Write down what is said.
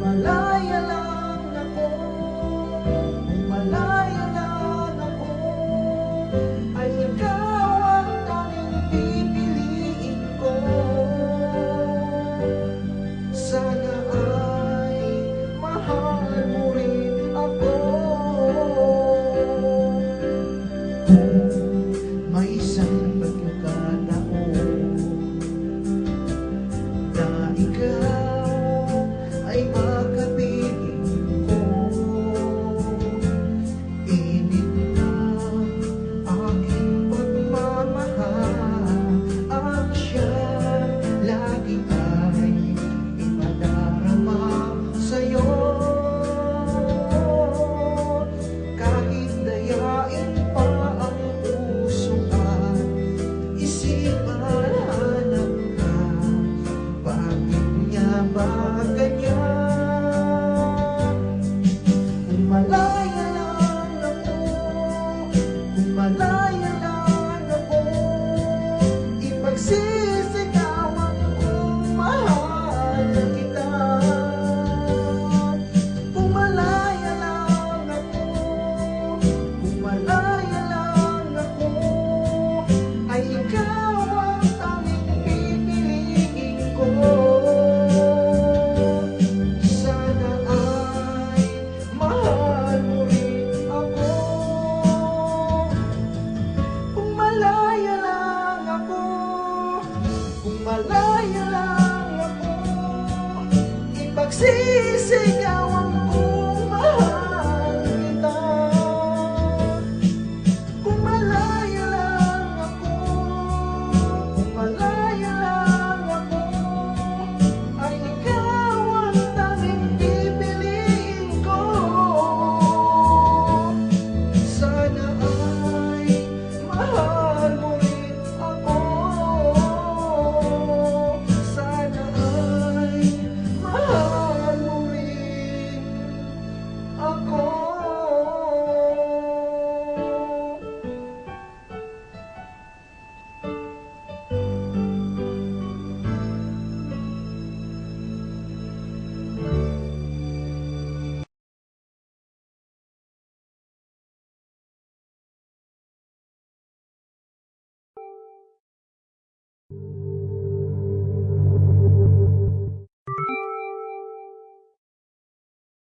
malaya lang ako, malaya lang ako, ay ikaw ang tanging pipiliin ko. Sana ay mahal mo rin ako. May isang pagkakataon na ikaw ay makapiling ko. Init na aking pagmamahal, ang siya lagi ay ipadarama sa'yo. Kahit dayain pa ang puso at isipan, hanap ka, bakit niya ba ganyan? Kung malaya lang ako, kung malaya lang ako, ipagsisigawan kong mahal kita. Kung malaya lang ako, kung malaya lang ako, ay ikaw ang tanging pipiliin ko. Sana ay mahal mo rin ako. Kung malaya lang ako, kung malaya lang ako, ipagsisigawan